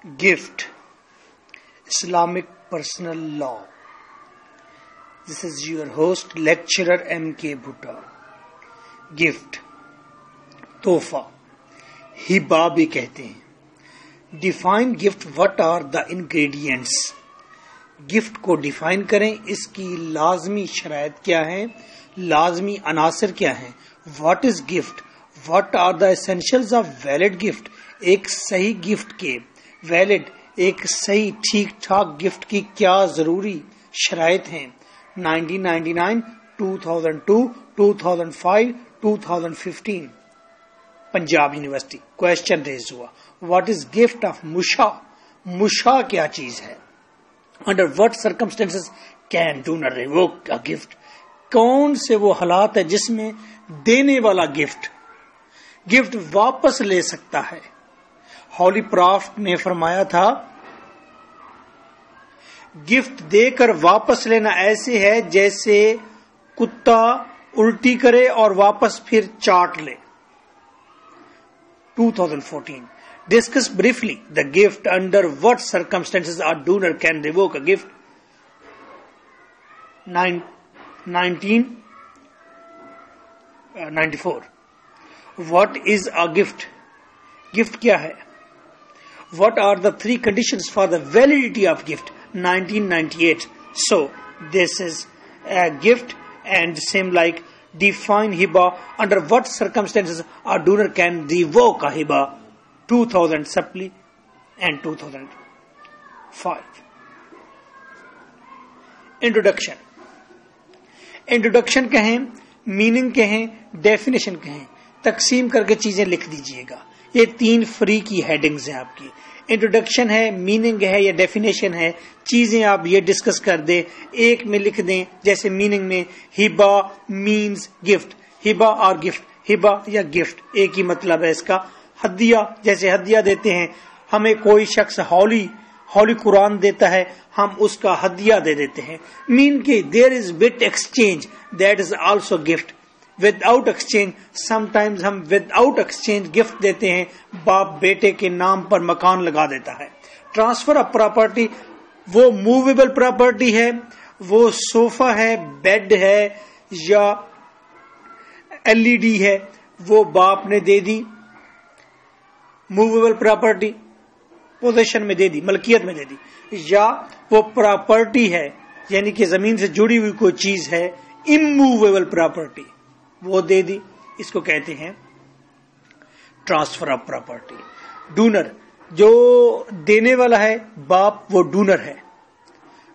Gift, Islamic Personal Law. This is your host, lecturer M.K. Bhutta. Gift, तोहफा, हिबा भी कहते हैं. Define gift. What are the ingredients? Gift को define करें, इसकी लाजमी शराइत क्या है, लाजमी अनासर क्या है. What is gift? What are the essentials of valid gift? एक सही गिफ्ट के, वैलिड एक सही ठीक ठाक गिफ्ट की क्या जरूरी शराइत हैं. 1999, 2002, 2005, 2015 पंजाब यूनिवर्सिटी क्वेश्चन रेज हुआ. व्हाट इज गिफ्ट ऑफ मुशा? मुशा क्या चीज है? Under what circumstances can donor revoke a gift? कौन से वो हालात है जिसमें देने वाला गिफ्ट वापस ले सकता है. हॉली प्रॉफ्ट ने फरमाया था, गिफ्ट देकर वापस लेना ऐसे है जैसे कुत्ता उल्टी करे और वापस फिर चाट ले. 2014. Discuss briefly the gift. Under what circumstances a donor can revoke a gift? 1994. What is a gift? Gift क्या है? What are the three conditions for the validity of gift? 1998. So this is a gift, and same like define hiba. Under what circumstances a donor can revoke a hiba? 2000 supply and 2005. Introduction कहें, meaning कहें, definition कहें, तकसीम करके चीजें लिख दीजिएगा. ये 3 free की हेडिंग्स हैं आपकी. इंट्रोडक्शन है, मीनिंग है या डेफिनेशन है, चीजें आप ये डिस्कस कर दें, एक में लिख दें. जैसे मीनिंग में हिबा मीन्स गिफ्ट, हिबा और गिफ्ट, हिबा या गिफ्ट एक ही मतलब है इसका. हदिया, जैसे हदिया देते हैं, हमें कोई शख्स हौली कुरान देता है, हम उसका हदिया दे देते हैं. मीन के there is with exchange, that is also gift. Without exchange, sometimes हम विदाउट एक्सचेंज गिफ्ट देते हैं. बाप बेटे के नाम पर मकान लगा देता है. ट्रांसफर ऑफ प्रॉपर्टी, वो मूवेबल प्रॉपर्टी है, वो सोफा है, बेड है या एलईडी है, वो बाप ने दे दी. मूवेबल प्रॉपर्टी पोजीशन में दे दी, मलकियत में दे दी. या वो प्रॉपर्टी है यानी कि जमीन से जुड़ी हुई कोई चीज है, इमूवेबल प्रॉपर्टी, वो दे दी. इसको कहते हैं ट्रांसफर ऑफ प्रॉपर्टी. डोनर, जो देने वाला है बाप, वो डोनर है.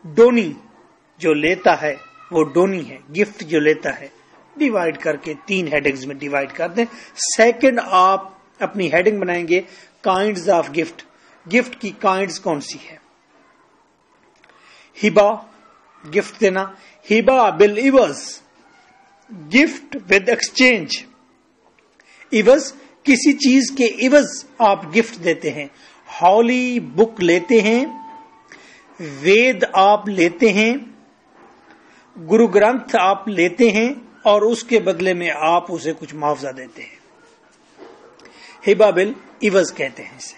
डोनी, जो लेता है वो डोनी है. गिफ्ट जो लेता है, डिवाइड करके 3 हेडिंग्स में डिवाइड कर दें. सेकंड आप अपनी हेडिंग बनाएंगे काइंड्स ऑफ गिफ्ट. गिफ्ट की काइंड्स कौन सी है? हिबा, गिफ्ट देना. हिबा बिल इवज, गिफ्ट विद एक्सचेंज. इवज, किसी चीज के इवज आप गिफ्ट देते हैं. हॉली बुक लेते हैं, वेद आप लेते हैं, गुरु ग्रंथ आप लेते हैं और उसके बदले में आप उसे कुछ मुआवजा देते हैं. हिबा बिल इवज कहते हैं इसे.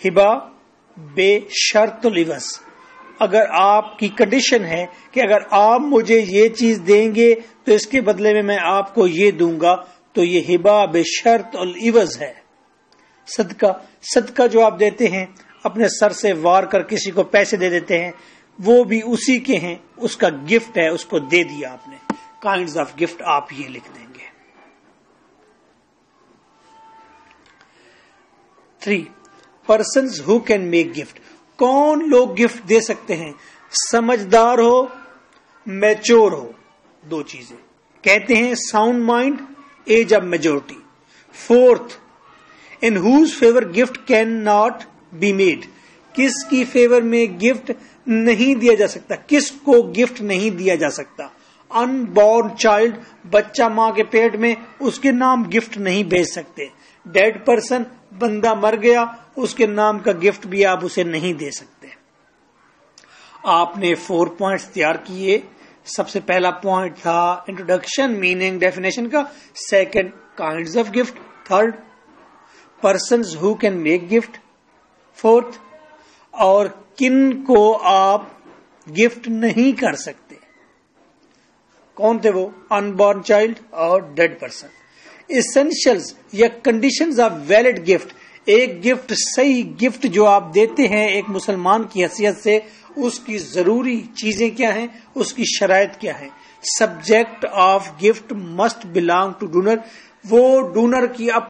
हिबा बेशर्तुल इवज, अगर आपकी कंडीशन है कि अगर आप मुझे ये चीज देंगे तो इसके बदले में मैं आपको ये दूंगा, तो ये हिबा बेशर्तुल इवज है. सदका जो आप देते हैं, अपने सर से वार कर किसी को पैसे दे देते हैं, वो भी उसी के हैं, उसका गिफ्ट है, उसको दे दिया आपने. काइंड्स ऑफ गिफ्ट आप ये लिख देंगे. 3. Persons who can make gift. कौन लोग गिफ्ट दे सकते हैं? समझदार हो, मैच्योर हो, 2 चीजें. कहते हैं sound mind, age of majority. 4th, in whose favour gift can not be made. किसकी फेवर में गिफ्ट नहीं दिया जा सकता? किसको गिफ्ट नहीं दिया जा सकता? अनबॉर्न चाइल्ड, बच्चा मां के पेट में, उसके नाम गिफ्ट नहीं भेज सकते. डेड पर्सन, बंदा मर गया, उसके नाम का गिफ्ट भी आप उसे नहीं दे सकते. आपने 4 पॉइंट्स तैयार किए. सबसे पहला पॉइंट था इंट्रोडक्शन, मीनिंग, डेफिनेशन का. Second kinds of gift. Third persons who can make gift. Fourth, اور کن کو آپ گفٹ نہیں کر سکتے. کون تھے وہ؟ انبورن چائلڈ اور ڈیڈ پرسن. ایسینشلز یا کنڈیشنز آف ویلڈ گفٹ. ایک گفٹ، صحیح گفٹ جو آپ دیتے ہیں ایک مسلمان کی حیثیت سے، اس کی ضروری چیزیں کیا ہیں، اس کی شرائط کیا ہیں. Subject of gift must belong to donor. وہ ڈونر کی